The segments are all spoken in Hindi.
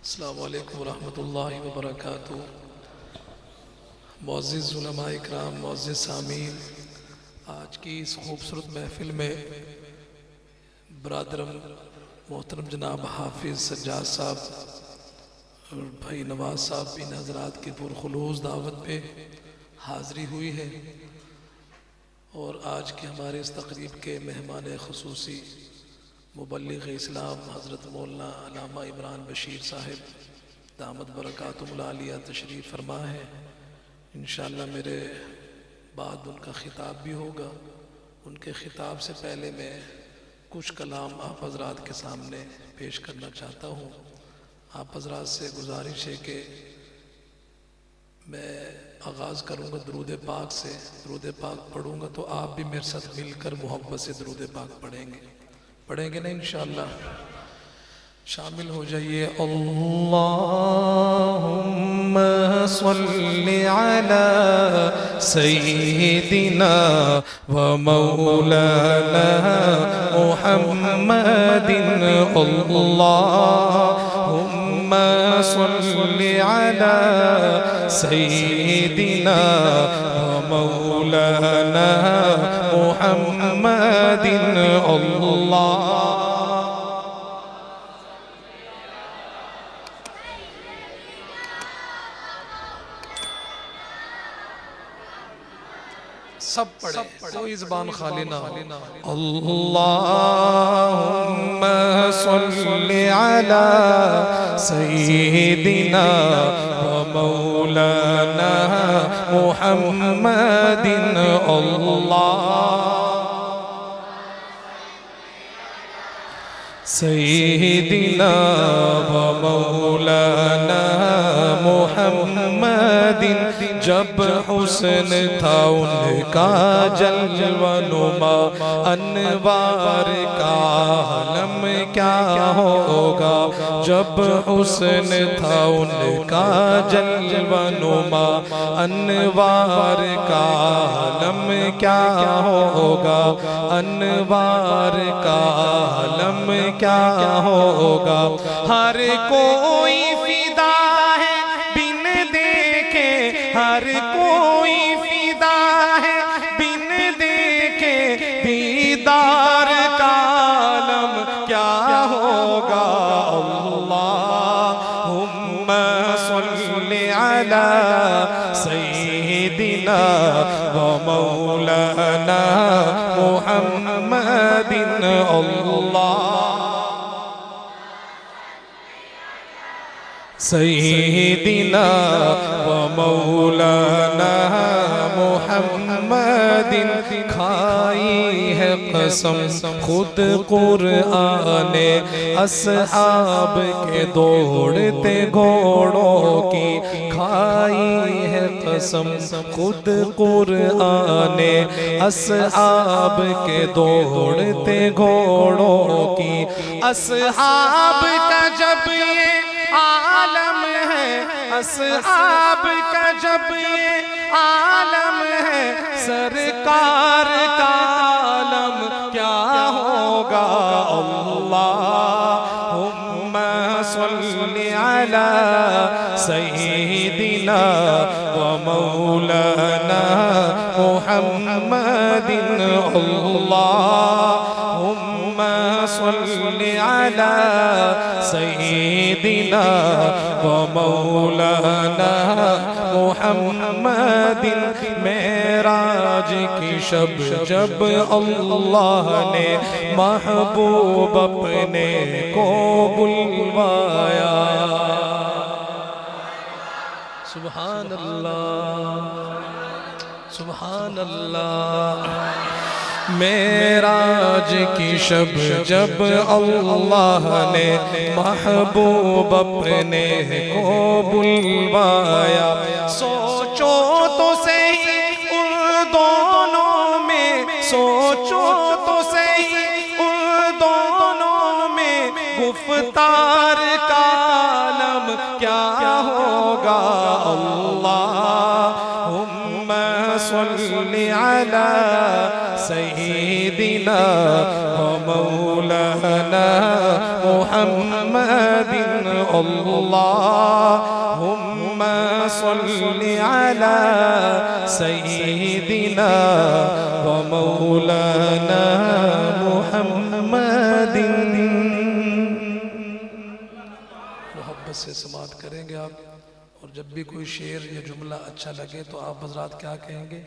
अस्सलामु अलैकुम रहमतुल्लाहि व बरकातुहू। मुअज़्ज़िज़ उलमा इकराम, मुअज़्ज़िज़ सामीन, आज की इस खूबसूरत महफ़िल में बरादरम मोहतरम जनाब हाफिज़ सज्जाद साहब और भाई नवाज साहब इन हज़रात की पुरखुलूस दावत पे हाज़री हुई है और आज के हमारे इस तक़रीब के मेहमान ख़ुसूसी मुबल्लिग़ इस्लाम हज़रत मौलाना अल्लामा इमरान बशीर साहिब दामद बरकातुहुल आलिया तशरीफ़ फरमा है। इंशाअल्लाह मेरे बाद उनका ख़िताब भी होगा। उनके ख़िताब से पहले मैं कुछ कलाम आप हज़रात के सामने पेश करना चाहता हूँ। आप हज़रात से गुजारिश है कि मैं आगाज़ करूँगा दरूद पाक से। दरूद पाक पढ़ूँगा तो आप भी मेरे साथ मिलकर मोहब्बत से दरूद पाक पढ़ेंगे ना इंशाअल्लाह। शामिल हो जाइए। अल्लाहुम्मा सल्लि अला सय्यिदिना व मौलाना मुहम्मदिन। अल्लाहुम्मा सल्लि अला सय्यिदिना व मौलाना मुहम्मदिन। अल्लाह सब पढ़े, कोई ज़बान खाली ना हो। अल्लाहुम्मा सल्लि अला सय्यिदिना व मौलाना मुहम्मदिन। अल्लाह सय्यिदिना व मौलाना मुहम्मदिन। जब हुस्न था उनका जलवनुमा, अनवार का आलम क्या होगा। जब हुस्न था उनका जलवनुमा, अनवार का आलम क्या होगा। अनवार का आलम क्या होगा। हर कोई फिदा है बिन देखे, हर कोई फिदा है बिन देखे। दीदार का आलम क्या होगा। अल्लाहुम्मा सल्लि अला सय्यिदिना व मौलाना मुहम्मदिन। अल्लाह सय्यिदिना व मौलाना मुहम्मदिन। खाई है कसम खुद कुरआने अस्हाब के दौड़ते घोड़ों की। खाई है कसम खुद कुरआने अस्हाब के दौड़ते घोड़ों की। अस्हाब का जब ये आलम है, अस्हाब का जब ये आलम है, सरकार का आलम क्या होगा। अल्लाहुम्मा सल्लि अला सय्यिदिना व मौलाना मुहम्मदिन। अल्लाहुम्मा सल्लि अला सय्यिदिना व मौलाना मुहम्मदिन। मेराज की शब जब अल्लाह ने महबूब अपने को बुलवाया। सुभान अल्लाह, सुभान अल्लाह। मेराज की शब जब अल्लाह ने महबूब अपने को बुलवाया। सोचो तो सही उन दोनों में, सोचो तो सही उन दोनों में। गुफ्तार का आलम क्या होगा। अल्लाहुम्मा सल्लि अला सय्यिदिना व मौलाना मुहम्मदिन अल्लाहुम्मा सल्लि अला सय्यिदिना व मौलाना मुहम्मदिन। मोहब्बत से समाअत करेंगे आप, और जब भी कोई शेर या जुमला अच्छा लगे तो आप हज़रात क्या कहेंगे?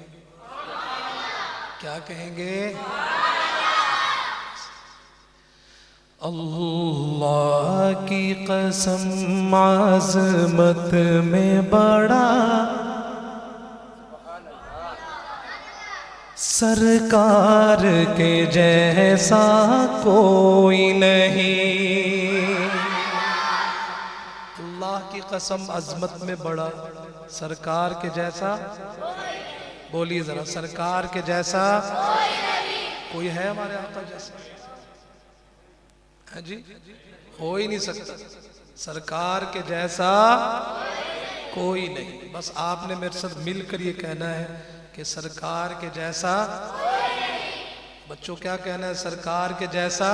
क्या कहेंगे? अल्लाह की कसम आज़मत में बड़ा सरकार के जैसा कोई नहीं। अल्लाह की कसम अजमत में बड़ा, सरकार के जैसा, बोलिए जरा, सरकार के जैसा कोई है हमारे आका जैसा? है जी, हो ही नहीं सकता। सरकार के जैसा कोई नहीं। बस आपने मेरे साथ मिलकर ये कहना है कि सरकार के जैसा। बच्चों क्या कहना है? सरकार के जैसा।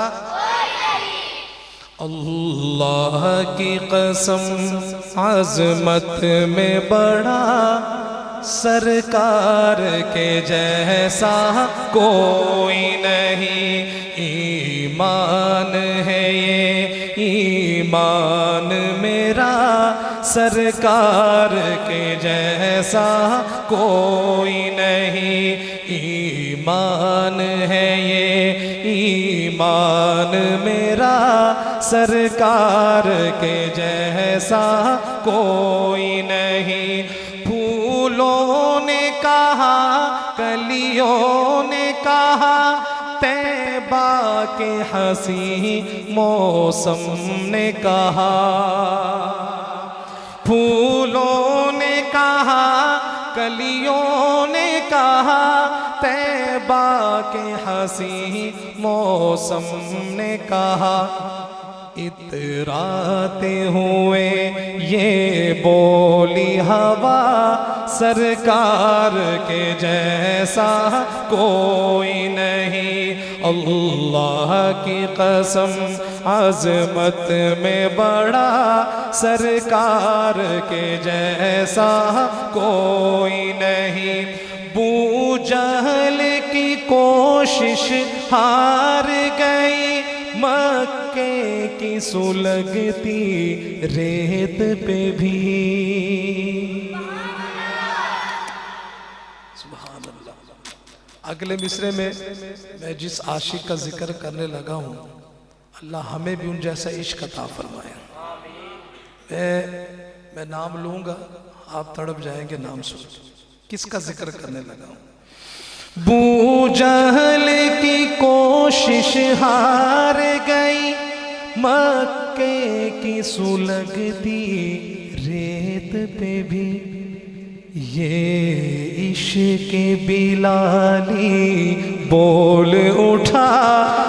अल्लाह की कसम आज़मत में बड़ा सरकार के जैसा कोई नहीं। ईमान है ये ईमान मेरा, सरकार के जैसा कोई नहीं। ईमान है ये ईमान मेरा, सरकार के जैसा कोई नहीं। फूलों ने कहा, कलियों ने कहा, तैबा के हंसी मौसम ने कहा। फूलों ने कहा, कलियों ने कहा, तैबा के हंसी मौसम ने कहा। इतराते हुए ये बोली हवा, सरकार के जैसा कोई नहीं। अल्लाह की कसम अज़मत में बड़ा, सरकार के जैसा कोई नहीं। बू जहल की कोशिश हार गई, मक्के की सुलगती रेत पे भी। सुभान अल्लाह। अगले मिसरे में मैं जिस आशिक का जिक्र करने लगा हूँ, अल्लाह हमें भी उन जैसा इश्क अता फरमाए। मैं नाम लूँगा, आप तड़प जाएंगे नाम सुन। किसका जिक्र करने लगा हूँ? बू जहल की कोशिश हार गई, मक्के की सुलगती रेत पे भी। ये इश्क बिलाली बोल उठा,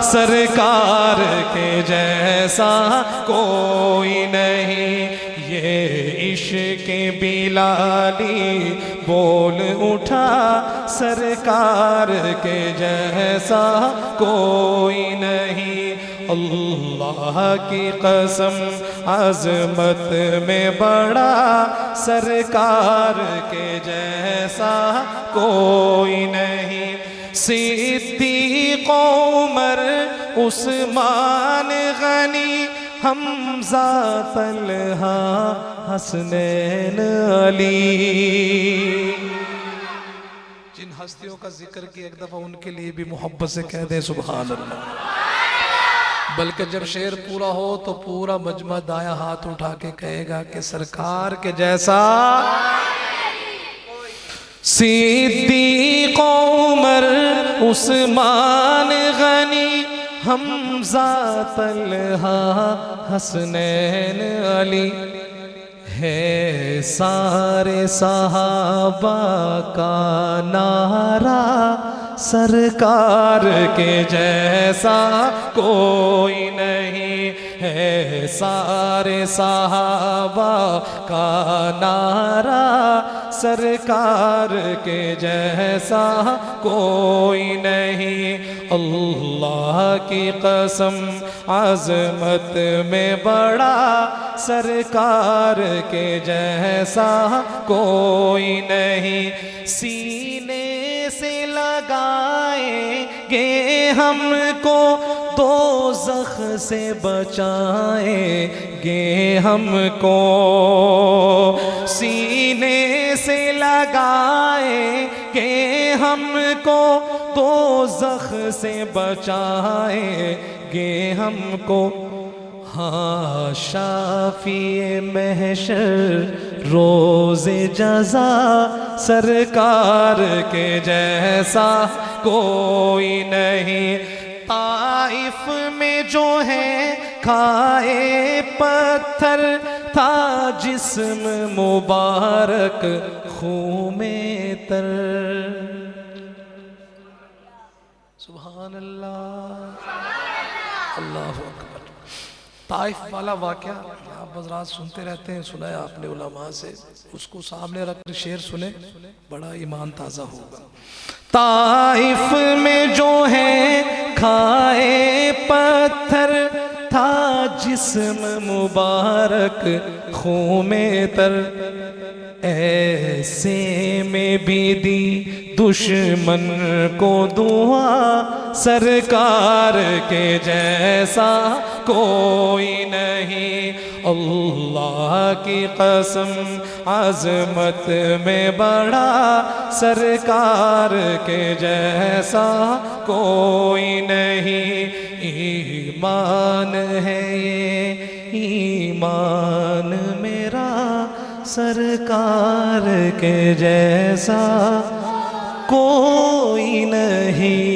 सरकार के जैसा कोई नहीं। ये इश्क बिलाली बोल उठा, सरकार के जैसा कोई नहीं। अल्लाह की कसम अज़मत में बड़ा, सरकार के जैसा कोई नहीं। सिद्दीक़ उमर उस्मान गनी, हमज़ा तलहा हसनैन अली। जिन हस्तियों का जिक्र किया एक दफा उनके लिए भी मोहब्बत से कह दे सुभान अल्लाह। बल्कि जब शेर पूरा हो तो पूरा मजमा दाया हाथ उठा के कहेगा कि सरकार के जैसा। सिद्दीक़ उमर उस्मान गनी, हमज़ा तलहा हसनैन अली। है सारे सहाबा का नारा, सरकार के जैसा कोई नहीं। है सारे सहाबा का नारा, सरकार के जैसा कोई नहीं। अल्लाह की कसम आजमत में बड़ा सरकार के जैसा कोई नहीं। सीने से लगाएंगे हमको दोज़ख से बचाएंगे हमको। सीने से लगाएंगे हमको दोज़ख से बचाएंगे हमको। हाँ शाफिए महशर रोज़े जज़ा सरकार के जैसा कोई नहीं। ताइफ में जो है खाए पत्थर था जिस्म मुबारक खून में तर। सुभान अल्लाह, अल्लाह अकबर। ताइफ वाला वाक़या आप हज़रात सुनते रहते हैं, सुना है आपने उलमा से, उसको सामने रख शेर सुने, बड़ा ईमान ताज़ा होगा। ताइफ में जो है खाए पत्थर था जिस्म मुबारक खून में तर। ऐसे में भी दी दुश्मन को दुआ सरकार के जैसा कोई नहीं। अल्लाह की कसम आज़मत में बड़ा सरकार के जैसा कोई नहीं। ईमान है ये ईमान मेरा सरकार के जैसा कोई नहीं।